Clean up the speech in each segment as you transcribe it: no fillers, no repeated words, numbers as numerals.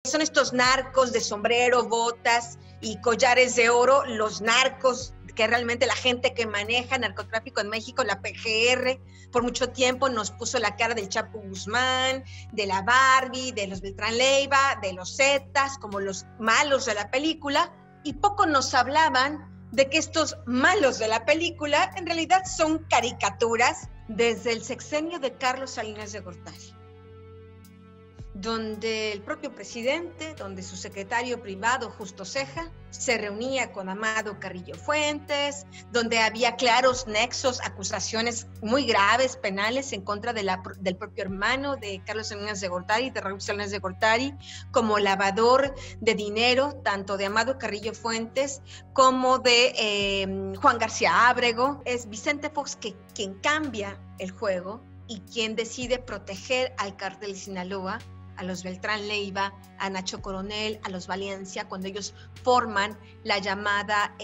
Son estos narcos de sombrero, botas y collares de oro, los narcos, que realmente la gente que maneja narcotráfico en México, la PGR, por mucho tiempo nos puso la cara del Chapo Guzmán, de la Barbie, de los Beltrán Leiva, de los Zetas, como los malos de la película, y poco nos hablaban de que estos malos de la película en realidad son caricaturas desde el sexenio de Carlos Salinas de Gortari, donde el propio presidente, donde su secretario privado, Justo Ceja, se reunía con Amado Carrillo Fuentes, donde había claros nexos, acusaciones muy graves, penales, en contra de del propio hermano de Carlos Salinas de Gortari, de Raúl Salinas de Gortari, como lavador de dinero, tanto de Amado Carrillo Fuentes como de Juan García Ábrego. Es Vicente Fox quien cambia el juego y quien decide proteger al cártel de Sinaloa, a los Beltrán Leiva, a Nacho Coronel, a los Valencia, cuando ellos forman la llamada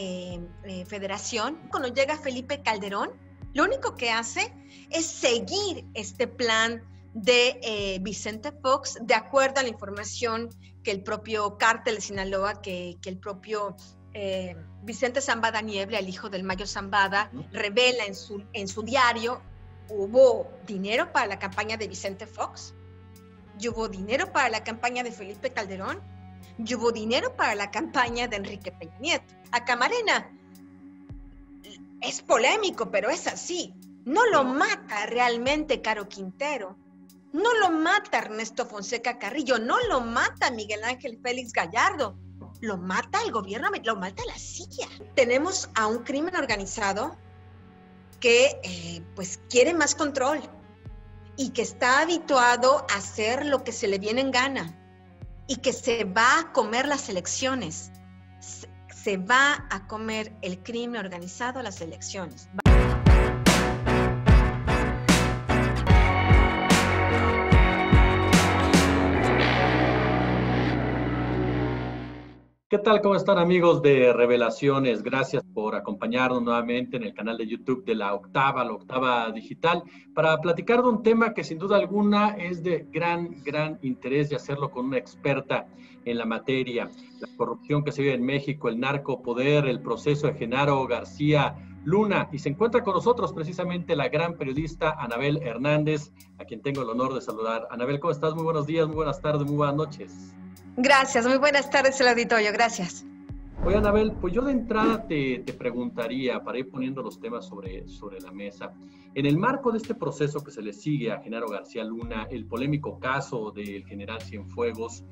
federación. Cuando llega Felipe Calderón, lo único que hace es seguir este plan de Vicente Fox, de acuerdo a la información que el propio cártel de Sinaloa, que el propio Vicente Zambada Niebla, el hijo del Mayo Zambada, revela en su diario. Hubo dinero para la campaña de Vicente Fox, y hubo dinero para la campaña de Felipe Calderón, y hubo dinero para la campaña de Enrique Peña Nieto. A Camarena es polémico, pero es así. No lo mata realmente Caro Quintero, no lo mata Ernesto Fonseca Carrillo, no lo mata Miguel Ángel Félix Gallardo, lo mata el gobierno, lo mata la CIA. Tenemos a un crimen organizado que pues quiere más control y que está habituado a hacer lo que se le viene en gana y que se va a comer las elecciones, se va a comer el crimen organizado a las elecciones. ¿Qué tal? ¿Cómo están, amigos de Revelaciones? Gracias por acompañarnos nuevamente en el canal de YouTube de la Octava Digital, para platicar de un tema que sin duda alguna es de gran interés, y hacerlo con una experta en la materia. La corrupción que se vive en México, el narcopoder, el proceso de Genaro García Luna. Y se encuentra con nosotros precisamente la gran periodista Anabel Hernández, a quien tengo el honor de saludar. Anabel, ¿cómo estás? Muy buenos días, muy buenas tardes, muy buenas noches. Gracias, muy buenas tardes al auditorio, gracias. Oye, Anabel, pues yo de entrada te preguntaría, para ir poniendo los temas sobre la mesa, en el marco de este proceso que se le sigue a Genaro García Luna, el polémico caso del general Cienfuegos,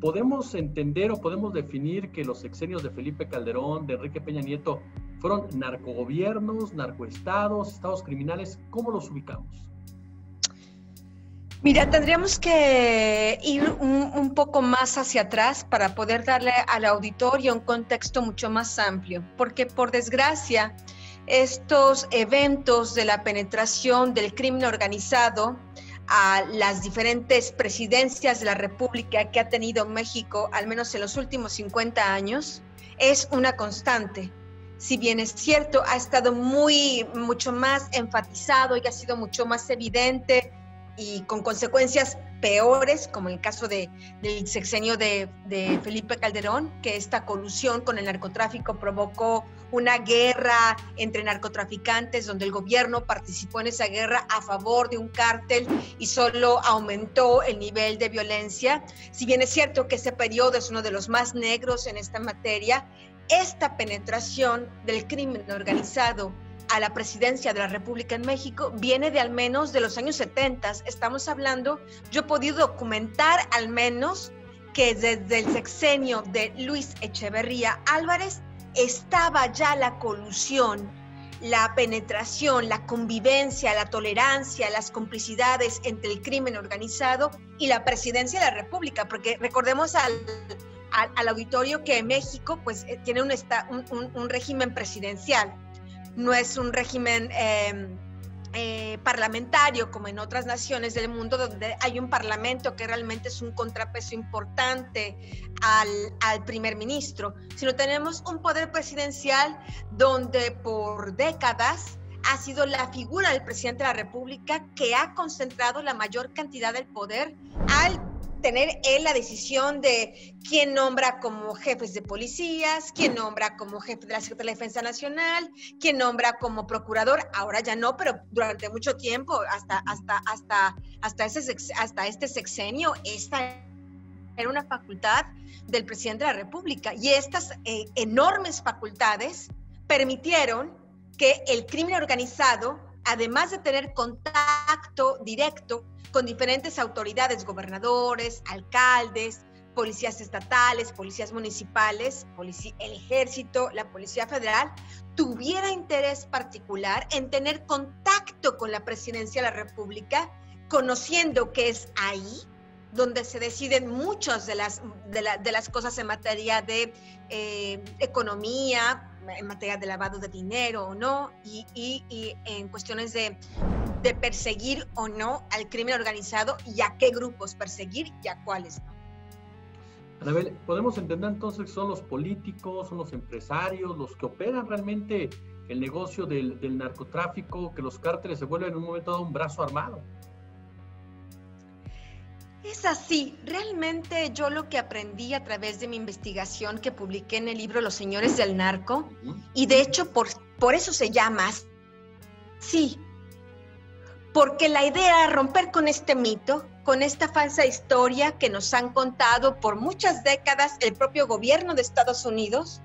¿podemos entender o podemos definir que los sexenios de Felipe Calderón, de Enrique Peña Nieto, fueron narcogobiernos, narcoestados, estados criminales? ¿Cómo los ubicamos? Mira, tendríamos que ir un poco más hacia atrás para poder darle al auditorio un contexto mucho más amplio, porque por desgracia estos eventos de la penetración del crimen organizado a las diferentes presidencias de la República que ha tenido México, al menos en los últimos 50 años, es una constante. Si bien es cierto, ha estado mucho más enfatizado y ha sido mucho más evidente y con consecuencias peores, como en el caso del sexenio de Felipe Calderón, que esta colusión con el narcotráfico provocó una guerra entre narcotraficantes, donde el gobierno participó en esa guerra a favor de un cártel y solo aumentó el nivel de violencia. Si bien es cierto que ese periodo es uno de los más negros en esta materia, esta penetración del crimen organizado a la presidencia de la República en México viene de al menos de los años 70. Estamos hablando, yo he podido documentar al menos que desde el sexenio de Luis Echeverría Álvarez estaba ya la colusión, la penetración, la convivencia, la tolerancia, las complicidades entre el crimen organizado y la presidencia de la República, porque recordemos al auditorio que México pues tiene un régimen presidencial. No es un régimen parlamentario como en otras naciones del mundo, donde hay un parlamento que realmente es un contrapeso importante al primer ministro, sino tenemos un poder presidencial donde por décadas ha sido la figura del presidente de la República que ha concentrado la mayor cantidad del poder al tener él la decisión de quién nombra como jefes de policías, quién nombra como jefe de la Secretaría de Defensa Nacional, quién nombra como procurador. Ahora ya no, pero durante mucho tiempo, hasta este sexenio, esta era una facultad del presidente de la República. Y estas enormes facultades permitieron que el crimen organizado, además de tener contacto directo con diferentes autoridades, gobernadores, alcaldes, policías estatales, policías municipales, el ejército, la Policía Federal, tuviera interés particular en tener contacto con la presidencia de la República, conociendo que es ahí donde se deciden muchas de las cosas en materia de economía, en materia de lavado de dinero o no, y en cuestiones de perseguir o no al crimen organizado, y a qué grupos perseguir y a cuáles no. Anabel, ¿podemos entender entonces que son los políticos, son los empresarios, los que operan realmente el negocio del narcotráfico, que los cárteles se vuelven en un momento dado un brazo armado? Es así. Realmente yo lo que aprendí a través de mi investigación que publiqué en el libro Los Señores del Narco, y de hecho por eso se llama así, porque la idea era romper con este mito, con esta falsa historia que nos han contado por muchas décadas el propio gobierno de Estados Unidos,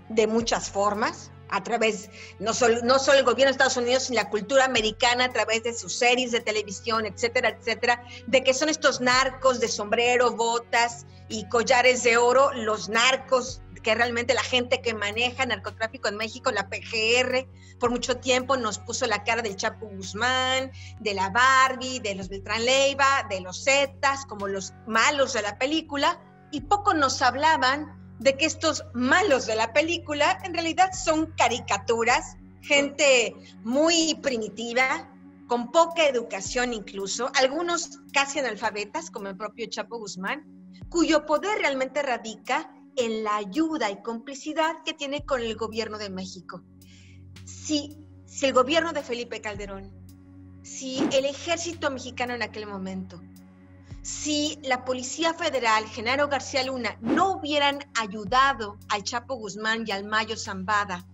de muchas formas, a través, no solo el gobierno de Estados Unidos, sino la cultura americana a través de sus series de televisión, etcétera, etcétera, de que son estos narcos de sombrero, botas y collares de oro, los narcos, que realmente la gente que maneja narcotráfico en México, la PGR, por mucho tiempo nos puso la cara del Chapo Guzmán, de la Barbie, de los Beltrán Leiva, de los Zetas, como los malos de la película, y poco nos hablaban de que estos malos de la película en realidad son caricaturas, gente muy primitiva, con poca educación incluso, algunos casi analfabetas, como el propio Chapo Guzmán, cuyo poder realmente radica en la ayuda y complicidad que tiene con el gobierno de México. Si el gobierno de Felipe Calderón, si el ejército mexicano en aquel momento, si la Policía Federal, Genaro García Luna, no hubieran ayudado al Chapo Guzmán y al Mayo Zambada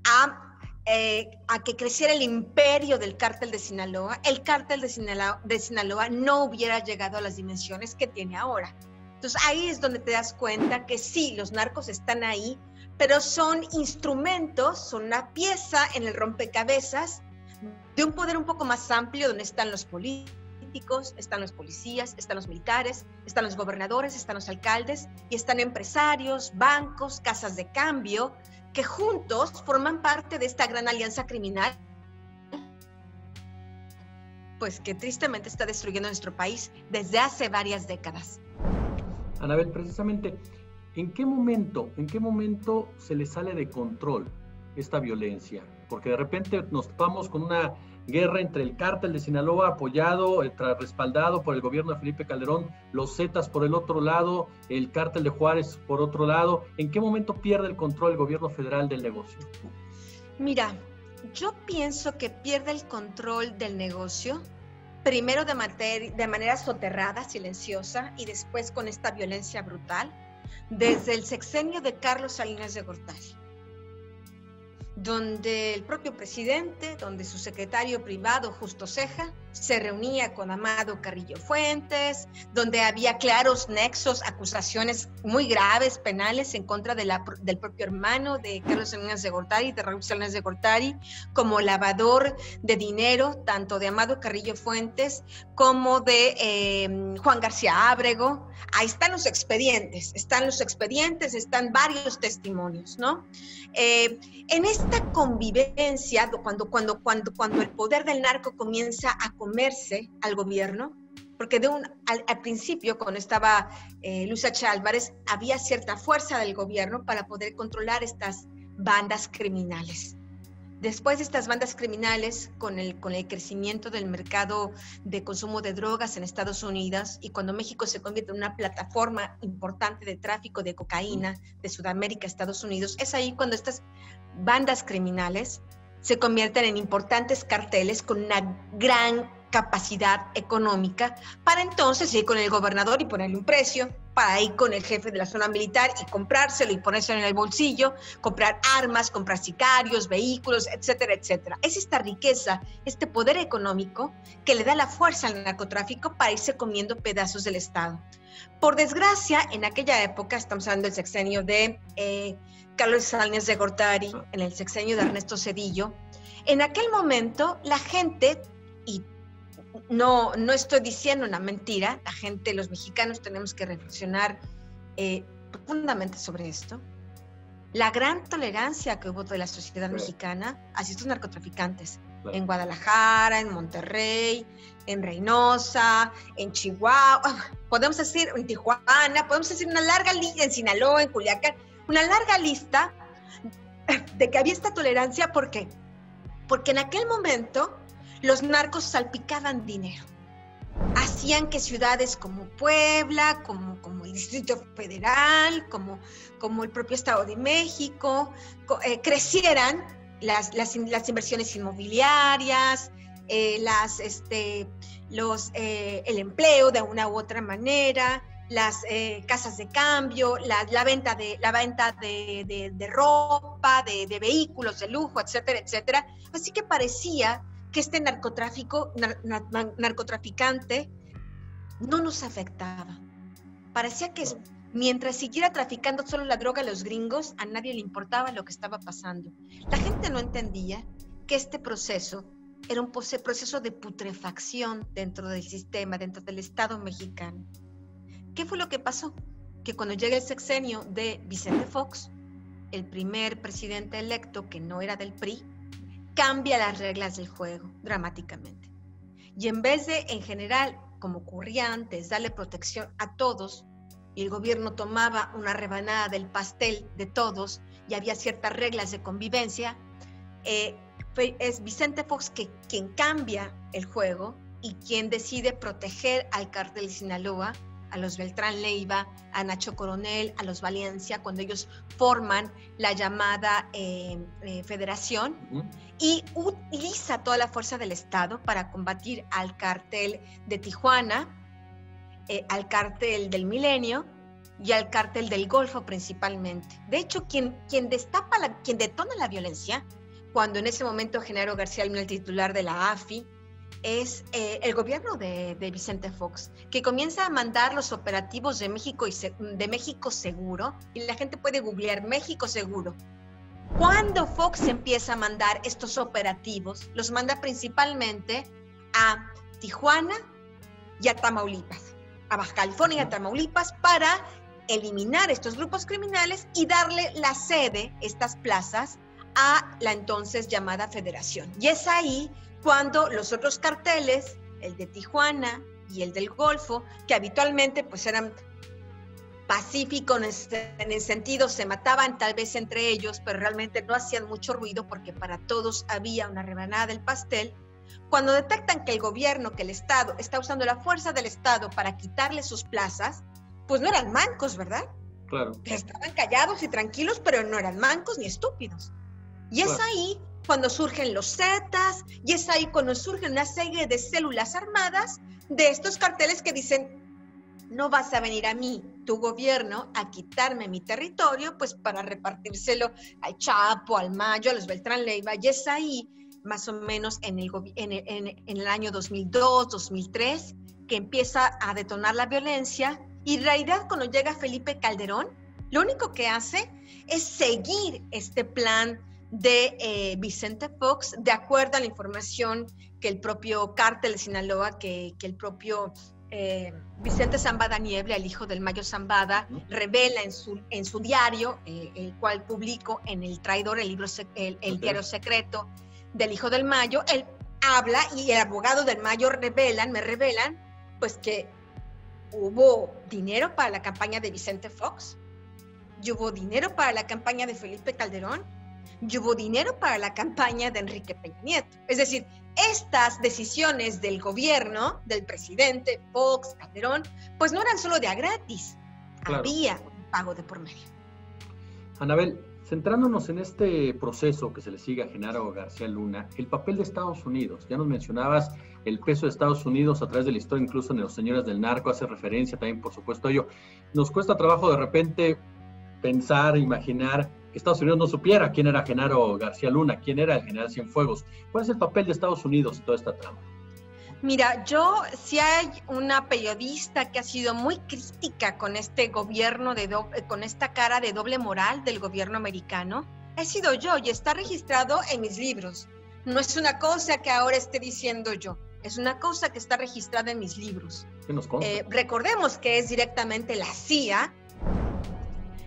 a que creciera el imperio del cártel de Sinaloa, el cártel de Sinaloa no hubiera llegado a las dimensiones que tiene ahora. Entonces ahí es donde te das cuenta que sí, los narcos están ahí, pero son instrumentos, son una pieza en el rompecabezas de un poder un poco más amplio, donde están los políticos, están los policías, están los militares, están los gobernadores, están los alcaldes, y están empresarios, bancos, casas de cambio, que juntos forman parte de esta gran alianza criminal, pues que tristemente está destruyendo nuestro país desde hace varias décadas. Anabel, precisamente, ¿en qué momento se le sale de control esta violencia? Porque de repente nos topamos con una guerra entre el cártel de Sinaloa apoyado, respaldado por el gobierno de Felipe Calderón, los Zetas por el otro lado, el cártel de Juárez por otro lado. ¿En qué momento pierde el control el gobierno federal del negocio? Mira, yo pienso que pierde el control del negocio, primero de manera soterrada, silenciosa, y después con esta violencia brutal, desde el sexenio de Carlos Salinas de Gortari, donde el propio presidente, donde su secretario privado, Justo Ceja, se reunía con Amado Carrillo Fuentes, donde había claros nexos, acusaciones muy graves, penales, en contra del propio hermano de Carlos Salinas de Gortari, de Raúl Salinas de Gortari, como lavador de dinero, tanto de Amado Carrillo Fuentes como de Juan García Ábrego. Ahí están los expedientes, están varios testimonios, ¿no? En esta convivencia, cuando el poder del narco comienza a comerse al gobierno, porque al principio, cuando estaba Luis H. Álvarez, había cierta fuerza del gobierno para poder controlar estas bandas criminales. Después de estas bandas criminales, con el crecimiento del mercado de consumo de drogas en Estados Unidos, y cuando México se convierte en una plataforma importante de tráfico de cocaína de Sudamérica a Estados Unidos, es ahí cuando estas bandas criminales se convierten en importantes carteles con una gran capacidad económica para entonces ir con el gobernador y ponerle un precio, para ir con el jefe de la zona militar y comprárselo y ponérselo en el bolsillo, comprar armas, comprar sicarios, vehículos, etcétera, etcétera. Es esta riqueza, este poder económico que le da la fuerza al narcotráfico para irse comiendo pedazos del Estado. Por desgracia, en aquella época, estamos hablando del sexenio de Carlos Salinas de Gortari, en el sexenio de Ernesto Zedillo, en aquel momento la gente, y no estoy diciendo una mentira, la gente, los mexicanos tenemos que reflexionar profundamente sobre esto, la gran tolerancia que hubo de la sociedad mexicana hacia estos narcotraficantes, en Guadalajara, en Monterrey, en Reynosa, en Chihuahua, podemos decir en Tijuana, podemos decir una larga lista, en Sinaloa, en Culiacán, una larga lista de que había esta tolerancia. ¿Por qué? Porque en aquel momento los narcos salpicaban dinero. Hacían que ciudades como Puebla, como el Distrito Federal, como el propio Estado de México, crecieran las inversiones inmobiliarias, el empleo de una u otra manera, las casas de cambio, la venta de ropa, de vehículos de lujo, etcétera, etcétera. Así que parecía que este narcotraficante no nos afectaba. Parecía que mientras siguiera traficando solo la droga a los gringos, a nadie le importaba lo que estaba pasando. La gente no entendía que este proceso era un proceso de putrefacción dentro del sistema, dentro del Estado mexicano. ¿Qué fue lo que pasó? Que cuando llega el sexenio de Vicente Fox, el primer presidente electo que no era del PRI, cambia las reglas del juego dramáticamente. Y en vez de, en general, como ocurría antes, darle protección a todos, y el gobierno tomaba una rebanada del pastel de todos, y había ciertas reglas de convivencia, es Vicente Fox quien cambia el juego y quien decide proteger al cártel de Sinaloa, a los Beltrán Leiva, a Nacho Coronel, a los Valencia, cuando ellos forman la llamada Federación, y utiliza toda la fuerza del Estado para combatir al cártel de Tijuana, al cártel del Milenio y al cártel del Golfo principalmente. De hecho, quien detona la violencia, cuando en ese momento Genaro García Luna, el titular de la AFI, es el gobierno de Vicente Fox, que comienza a mandar los operativos de México Seguro, y la gente puede googlear México Seguro. Cuando Fox empieza a mandar estos operativos, los manda principalmente a Tijuana y a Tamaulipas, a Baja California y a Tamaulipas, para eliminar estos grupos criminales y darle la sede, estas plazas, a la entonces llamada Federación. Y es ahí cuando los otros carteles, el de Tijuana y el del Golfo, que habitualmente pues eran pacíficos en el sentido, se mataban tal vez entre ellos, pero realmente no hacían mucho ruido porque para todos había una rebanada del pastel. Cuando detectan que el gobierno, que el Estado está usando la fuerza del Estado para quitarle sus plazas, pues no eran mancos, ¿verdad? Claro. Estaban callados y tranquilos, pero no eran mancos ni estúpidos. Y es ahí cuando surgen los Zetas, y es ahí cuando surgen una serie de células armadas de estos carteles que dicen: no vas a venir a mí, tu gobierno, a quitarme mi territorio, pues para repartírselo al Chapo, al Mayo, a los Beltrán Leiva. Y es ahí, más o menos en el año 2002, 2003, que empieza a detonar la violencia. Y en realidad, cuando llega Felipe Calderón, lo único que hace es seguir este plan de Vicente Fox, de acuerdo a la información que el propio cártel de Sinaloa, que el propio Vicente Zambada Niebla, el hijo del Mayo Zambada, revela en su diario, el cual publico en El Traidor, el diario secreto del hijo del Mayo. Él habla, y el abogado del Mayo me revelan, pues que hubo dinero para la campaña de Vicente Fox, y hubo dinero para la campaña de Felipe Calderón, y hubo dinero para la campaña de Enrique Peña Nieto. Es decir, estas decisiones del gobierno, del presidente Fox, Calderón, pues no eran solo de a gratis, claro, había un pago de por medio. Anabel, centrándonos en este proceso que se le sigue a Genaro García Luna, el papel de Estados Unidos. Ya nos mencionabas el peso de Estados Unidos a través de la historia, incluso en Los Señores del Narco, hace referencia también, por supuesto, a ello. Nos cuesta trabajo de repente pensar, imaginar que Estados Unidos no supiera quién era Genaro García Luna, quién era el general Cienfuegos. ¿Cuál es el papel de Estados Unidos en toda esta trama? Mira, yo, si hay una periodista que ha sido muy crítica con este gobierno, con esta cara de doble moral del gobierno americano, he sido yo, y está registrado en mis libros. No es una cosa que ahora esté diciendo yo, es una cosa que está registrada en mis libros. ¿Qué nos consta? Recordemos que es directamente la CIA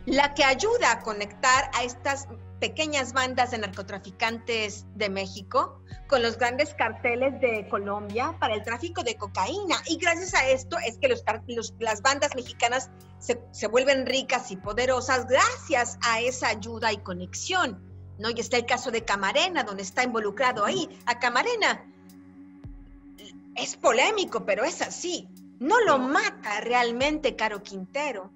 la que ayuda a conectar a estas pequeñas bandas de narcotraficantes de México con los grandes carteles de Colombia para el tráfico de cocaína. Y gracias a esto es que las bandas mexicanas se vuelven ricas y poderosas gracias a esa ayuda y conexión, ¿no? Y está el caso de Camarena, donde está involucrado ahí. A Camarena es polémico, pero es así. No lo mata realmente Caro Quintero.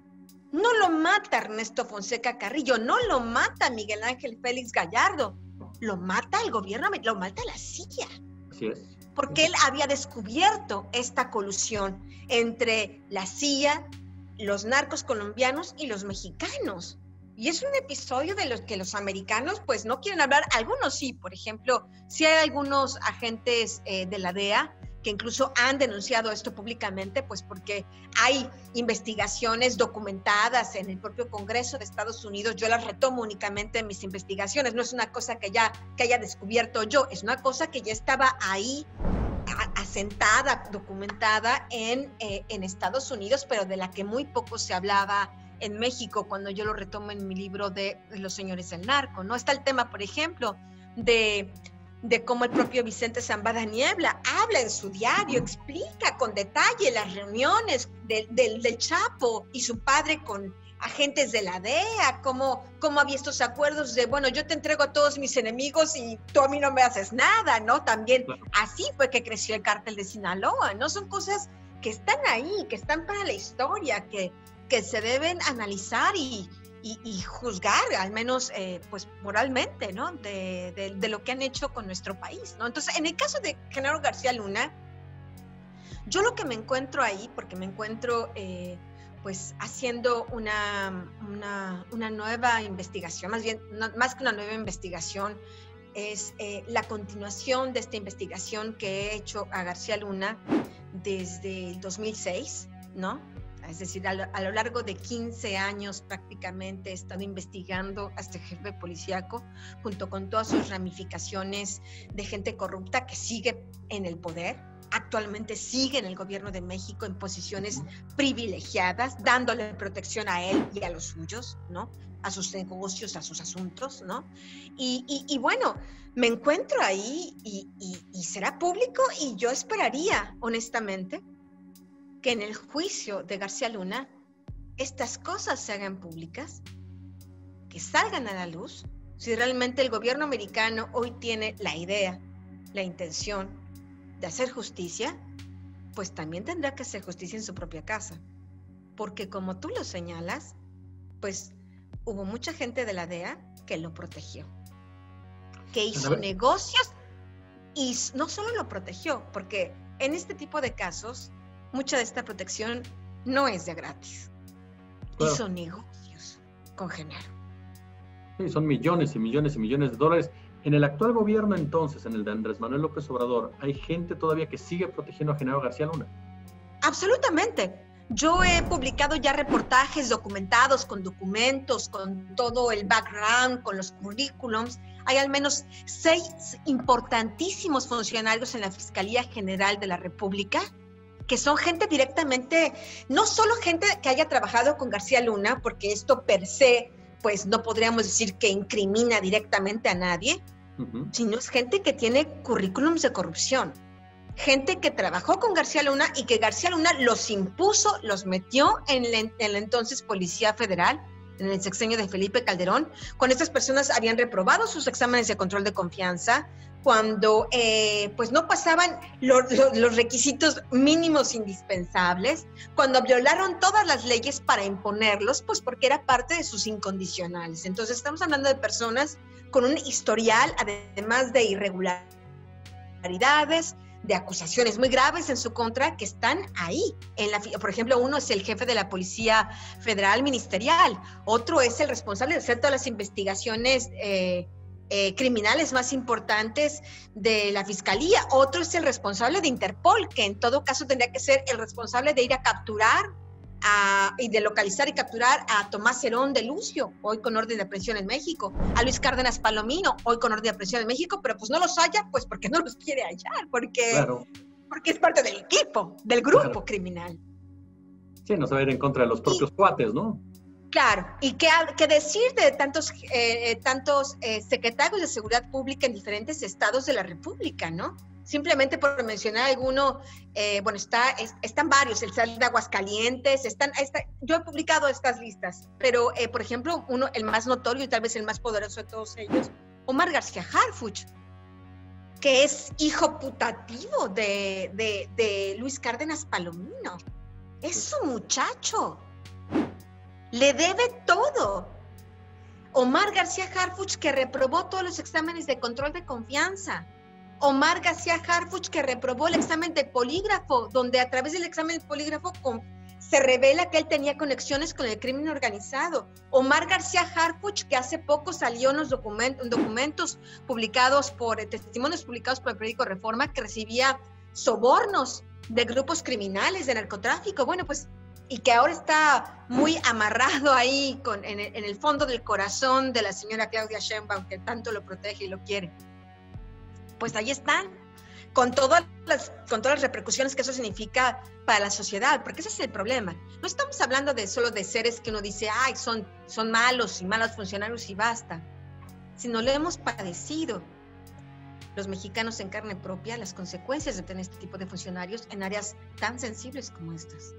No lo mata Ernesto Fonseca Carrillo, no lo mata Miguel Ángel Félix Gallardo, lo mata el gobierno, lo mata la CIA. Así es. Porque él había descubierto esta colusión entre la CIA, los narcos colombianos y los mexicanos. Y es un episodio de los que los americanos pues no quieren hablar, algunos sí, por ejemplo, sí hay algunos agentes de la DEA que incluso han denunciado esto públicamente, pues porque hay investigaciones documentadas en el propio Congreso de Estados Unidos. Yo las retomo únicamente en mis investigaciones, no es una cosa que haya descubierto yo, es una cosa que ya estaba ahí asentada, documentada en Estados Unidos, pero de la que muy poco se hablaba en México cuando yo lo retomo en mi libro de Los Señores del Narco, ¿no? Está el tema, por ejemplo, de cómo el propio Vicente Zambada Niebla habla en su diario, explica con detalle las reuniones del Chapo y su padre con agentes de la DEA, cómo había estos acuerdos de, bueno, yo te entrego a todos mis enemigos y tú a mí no me haces nada, ¿no? También así fue que creció el cártel de Sinaloa, ¿no? Son cosas que están ahí, que están para la historia, que se deben analizar y juzgar, al menos pues moralmente, ¿no? De lo que han hecho con nuestro país, ¿no? Entonces, en el caso de Genaro García Luna, yo lo que me encuentro ahí, porque me encuentro pues haciendo una nueva investigación, más que una nueva investigación, es la continuación de esta investigación que he hecho a García Luna desde el 2006, ¿no? Es decir, a lo largo de 15 años prácticamente he estado investigando a este jefe policíaco junto con todas sus ramificaciones de gente corrupta que sigue en el poder, actualmente sigue en el gobierno de México en posiciones privilegiadas, dándole protección a él y a los suyos, ¿no? A sus negocios, a sus asuntos, ¿no? Y bueno, me encuentro ahí y será público y yo esperaría, honestamente, que en el juicio de García Luna estas cosas se hagan públicas, que salgan a la luz. Si realmente el gobierno americano hoy tiene la idea, la intención de hacer justicia, pues también tendrá que hacer justicia en su propia casa. Porque como tú lo señalas, pues hubo mucha gente de la DEA que lo protegió, que hizo negocios y no solo lo protegió, porque en este tipo de casos mucha de esta protección no es de gratis. Claro. Hizo negocios con Genaro. Sí, son millones y millones y millones de dólares. En el actual gobierno entonces, en el de Andrés Manuel López Obrador, ¿hay gente todavía que sigue protegiendo a Genaro García Luna? Absolutamente. Yo he publicado ya reportajes documentados con documentos, con todo el background, con los currículums. Hay al menos 6 importantísimos funcionarios en la Fiscalía General de la República que son gente directamente, no solo gente que haya trabajado con García Luna, porque esto per se, pues no podríamos decir que incrimina directamente a nadie, sino es gente que tiene currículums de corrupción, gente que trabajó con García Luna y que García Luna los impuso, los metió en la entonces Policía Federal, en el sexenio de Felipe Calderón, cuando estas personas habían reprobado sus exámenes de control de confianza, cuando pues no pasaban los requisitos mínimos indispensables, cuando violaron todas las leyes para imponerlos, pues porque era parte de sus incondicionales. Entonces estamos hablando de personas con un historial, además de irregularidades, de acusaciones muy graves en su contra que están ahí. Por ejemplo, uno es el jefe de la Policía Federal Ministerial, otro es el responsable de hacer todas las investigaciones criminales más importantes de la Fiscalía, otro es el responsable de Interpol, que en todo caso tendría que ser el responsable de ir a capturar y de localizar y capturar a Tomás Herón de Lucio, hoy con orden de aprehensión en México, a Luis Cárdenas Palomino, hoy con orden de aprehensión en México, pero pues no los halla, pues porque no los quiere hallar, porque es parte del equipo, del grupo criminal. Sí, no se va a ir en contra de los propios cuates, ¿no? Claro, y qué decir de tantos secretarios de seguridad pública en diferentes estados de la República, ¿no? Simplemente por mencionar alguno, están varios, el SAL de Aguascalientes, yo he publicado estas listas, pero por ejemplo, el más notorio y tal vez el más poderoso de todos ellos, Omar García Harfuch, que es hijo putativo de Luis Cárdenas Palomino. Es su muchacho. Le debe todo. Omar García Harfuch, que reprobó todos los exámenes de control de confianza. Omar García Harfuch, que reprobó el examen de polígrafo, donde a través del examen de polígrafo se revela que él tenía conexiones con el crimen organizado. Omar García Harfuch, que hace poco salió en los documentos publicados testimonios publicados por el periódico Reforma, que recibía sobornos de grupos criminales de narcotráfico. Bueno, pues, y que ahora está muy amarrado ahí en el fondo del corazón de la señora Claudia Sheinbaum, que tanto lo protege y lo quiere. Pues ahí están, con todas las repercusiones que eso significa para la sociedad, porque ese es el problema. No estamos hablando solo de seres que uno dice, ay, son malos y malos funcionarios y basta, sino lo hemos padecido los mexicanos en carne propia, las consecuencias de tener este tipo de funcionarios en áreas tan sensibles como estas.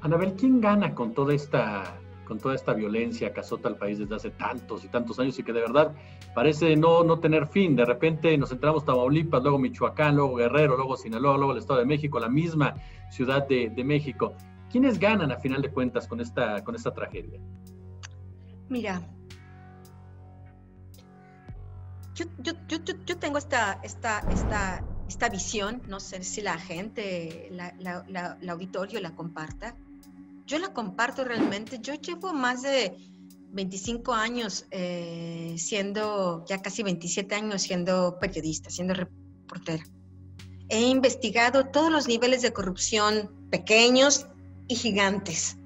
Anabel, ¿quién gana con toda esta violencia que azota al país desde hace tantos y tantos años y que de verdad parece no tener fin? De repente nos entramos Tamaulipas, luego Michoacán, luego Guerrero, luego Sinaloa, luego el Estado de México, la misma Ciudad de México. ¿Quiénes ganan a final de cuentas con esta tragedia? Mira, yo tengo esta visión, no sé si la gente, el auditorio la comparta. Yo la comparto realmente. Yo llevo más de 25 años ya casi 27 años siendo periodista, siendo reportera. He investigado todos los niveles de corrupción, pequeños y gigantes.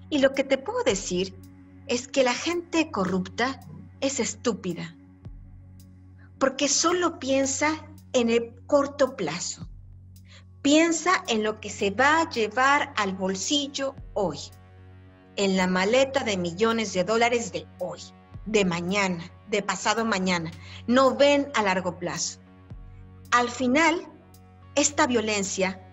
Y lo que te puedo decir es que la gente corrupta es estúpida, porque solo piensa en el corto plazo. Piensa en lo que se va a llevar al bolsillo hoy, en la maleta de millones de dólares de hoy, de mañana, de pasado mañana. No ven a largo plazo. Al final, esta violencia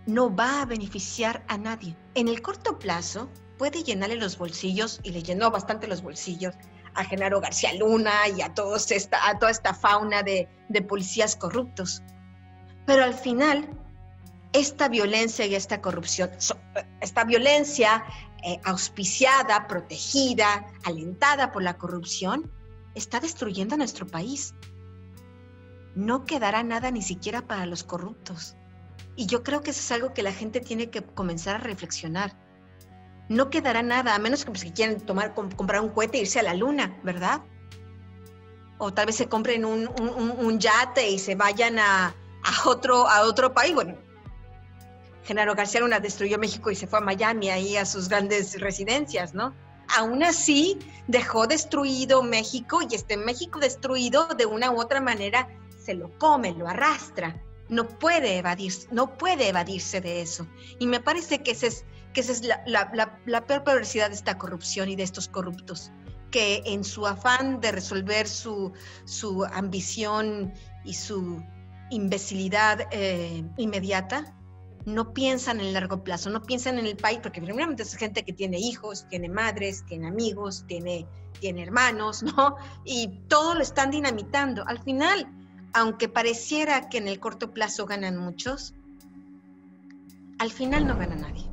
no va a beneficiar a nadie. En el corto plazo puede llenarle los bolsillos, y le llenó bastante los bolsillos a Genaro García Luna y a toda esta fauna de policías corruptos. Pero al final, esta violencia y esta corrupción, esta violencia auspiciada, protegida, alentada por la corrupción, está destruyendo a nuestro país. No quedará nada ni siquiera para los corruptos. Y yo creo que eso es algo que la gente tiene que comenzar a reflexionar. No quedará nada, a menos que quieran comprar un cohete e irse a la luna, ¿verdad? O tal vez se compren un yate y se vayan a otro país. Bueno, Genaro García Luna destruyó México y se fue a Miami, ahí a sus grandes residencias, ¿no? Aún así, dejó destruido México, y México destruido de una u otra manera se lo come, lo arrastra. No puede evadirse de eso. Y me parece que esa es la peor perversidad de esta corrupción y de estos corruptos, que en su afán de resolver su ambición y su imbecilidad inmediata, no piensan en el largo plazo, no piensan en el país, porque primeramente es gente que tiene hijos, tiene madres, tiene amigos, tiene hermanos, ¿no? Y todo lo están dinamitando. Al final, aunque pareciera que en el corto plazo ganan muchos, al final no gana nadie.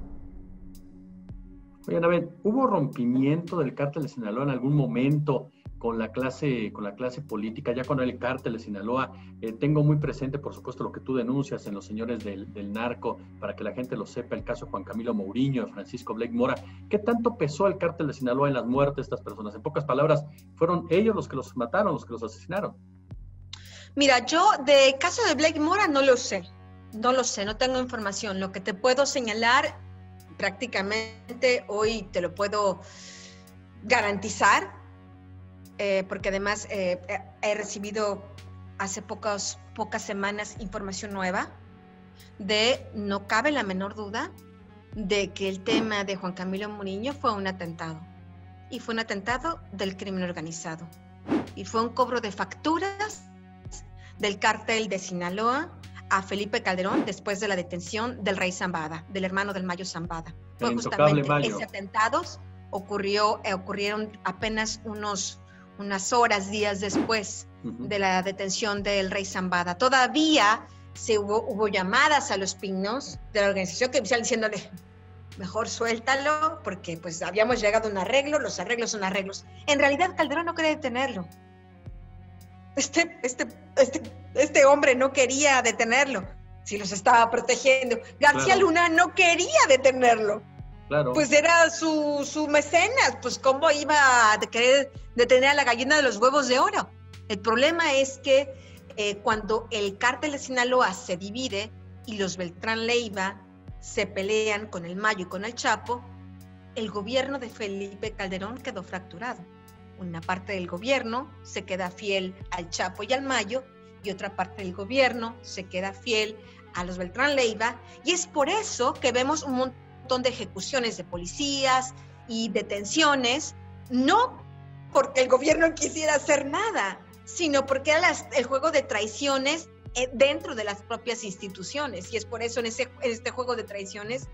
Oye, Anabel, ¿hubo rompimiento del cártel de Sinaloa en algún momento con la clase política, ya con el cártel de Sinaloa. Tengo muy presente, por supuesto, lo que tú denuncias en los señores del narco, para que la gente lo sepa, el caso de Juan Camilo Mourinho, de Francisco Blake Mora. ¿Qué tanto pesó el cártel de Sinaloa en las muertes de estas personas? En pocas palabras, ¿fueron ellos los que los mataron, los que los asesinaron? Mira, yo del caso de Blake Mora no lo sé, no tengo información. Lo que te puedo señalar, prácticamente hoy te lo puedo garantizar, porque además he recibido hace pocas semanas información nueva de, no cabe la menor duda, de que el tema de Juan Camilo Mourinho fue un atentado. Y fue un atentado del crimen organizado. Y fue un cobro de facturas del cártel de Sinaloa a Felipe Calderón después de la detención del rey Zambada, del hermano del Mayo Zambada. Fue justamente ese atentados ocurrieron apenas unas horas, días después de la detención del rey Zambada. Todavía hubo llamadas a los Pinos de la organización que empezaron diciéndole, mejor suéltalo, porque pues habíamos llegado a un arreglo, los arreglos son arreglos. En realidad Calderón no quería detenerlo. Este hombre no quería detenerlo, si los estaba protegiendo. García Luna no quería detenerlo. Claro. Pues era su mecenas, pues cómo iba a querer detener a la gallina de los huevos de oro. El problema es que cuando el cártel de Sinaloa se divide y los Beltrán Leiva se pelean con el Mayo y con el Chapo, el gobierno de Felipe Calderón quedó fracturado. Una parte del gobierno se queda fiel al Chapo y al Mayo, y otra parte del gobierno se queda fiel a los Beltrán Leiva, y es por eso que vemos un montón de ejecuciones de policías y detenciones, no porque el gobierno quisiera hacer nada, sino porque era el juego de traiciones dentro de las propias instituciones, y es por eso en este juego de traiciones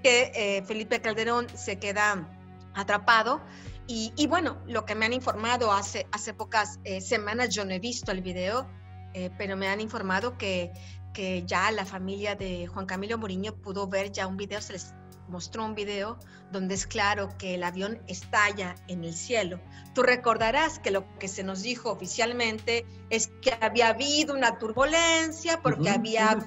que Felipe Calderón se queda atrapado. Y bueno, lo que me han informado hace pocas semanas, yo no he visto el video, pero me han informado que ya la familia de Juan Camilo Mourinho pudo ver ya un video, se les mostró un video donde es claro que el avión estalla en el cielo. Tú recordarás que lo que se nos dijo oficialmente es que había habido una turbulencia porque había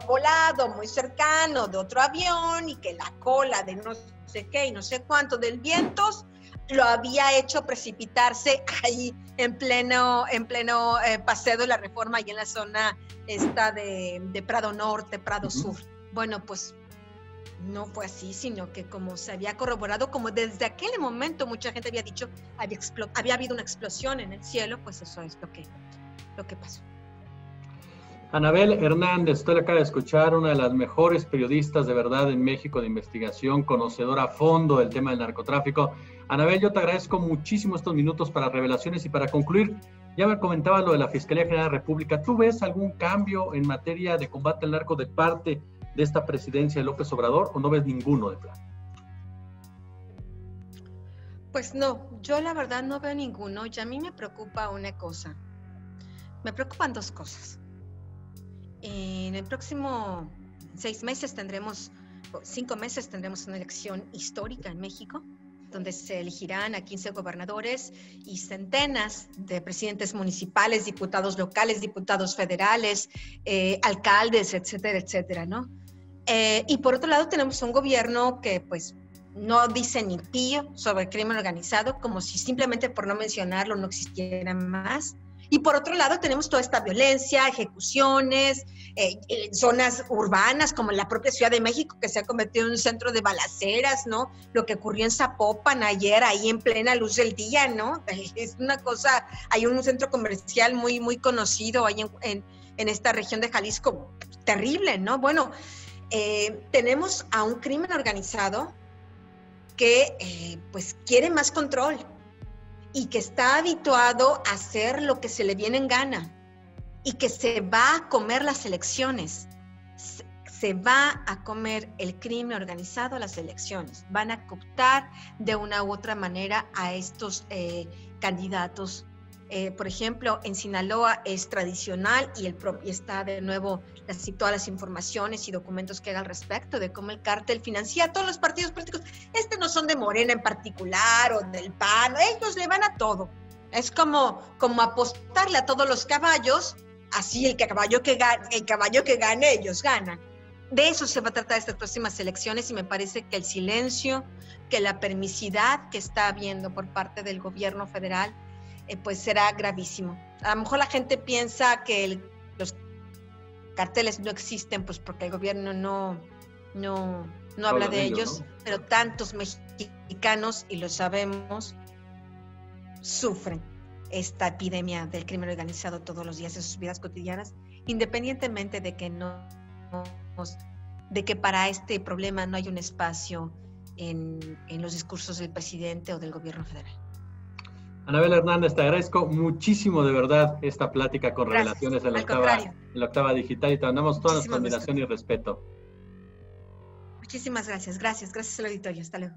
volado muy cercano de otro avión y que la cola de no sé qué y no sé cuánto del vientos lo había hecho precipitarse ahí en pleno Paseo de la Reforma, ahí en la zona esta de Prado Norte, Prado Sur. Bueno, pues no fue así, sino que como se había corroborado, como desde aquel momento mucha gente había dicho, había habido una explosión en el cielo, pues eso es lo que pasó. Anabel Hernández, usted la acaba de escuchar, una de las mejores periodistas de verdad en México de investigación, conocedora a fondo del tema del narcotráfico. Anabel, yo te agradezco muchísimo estos minutos para revelaciones, y para concluir, ya me comentabas lo de la Fiscalía General de la República. ¿Tú ves algún cambio en materia de combate al narco de parte de esta presidencia de López Obrador, o no ves ninguno de plano? Pues no, yo la verdad no veo ninguno, y a mí me preocupa una cosa. Me preocupan dos cosas. En el próximo 5 meses tendremos una elección histórica en México, donde se elegirán a 15 gobernadores y centenas de presidentes municipales, diputados locales, diputados federales, alcaldes, etcétera, etcétera, ¿no? Y por otro lado tenemos un gobierno que pues no dice ni pío sobre el crimen organizado, como si simplemente por no mencionarlo no existiera más. Y por otro lado tenemos toda esta violencia, ejecuciones, zonas urbanas como la propia Ciudad de México, que se ha convertido en un centro de balaceras, ¿no? Lo que ocurrió en Zapopan ayer, ahí en plena luz del día, ¿no? Es una cosa, hay un centro comercial muy, muy conocido ahí en esta región de Jalisco, terrible, ¿no? Bueno, tenemos a un crimen organizado que pues quiere más control, y que está habituado a hacer lo que se le viene en gana, y que se va a comer las elecciones, se va a comer el crimen organizado a las elecciones, van a cooptar de una u otra manera a estos candidatos. Por ejemplo, en Sinaloa es tradicional, y está de nuevo todas las informaciones y documentos que hay al respecto de cómo el cártel financia a todos los partidos políticos. No son de Morena en particular o del PAN, ellos le van a todo. Es como apostarle a todos los caballos, así el caballo que gane, ellos ganan. De eso se va a tratar estas próximas elecciones y me parece que el silencio, que la permisidad que está habiendo por parte del gobierno federal, pues será gravísimo. A lo mejor la gente piensa que los carteles no existen, pues porque el gobierno no habla de ellos, ¿no? Pero tantos mexicanos, y lo sabemos, sufren esta epidemia del crimen organizado todos los días de sus vidas cotidianas, independientemente de que para este problema no hay un espacio en los discursos del presidente o del gobierno federal. Anabela Hernández, te agradezco muchísimo de verdad esta plática con Gracias. Revelaciones en la Octava Digital, y te mandamos toda nuestra admiración y respeto. Muchísimas gracias. Gracias al auditorio. Hasta luego.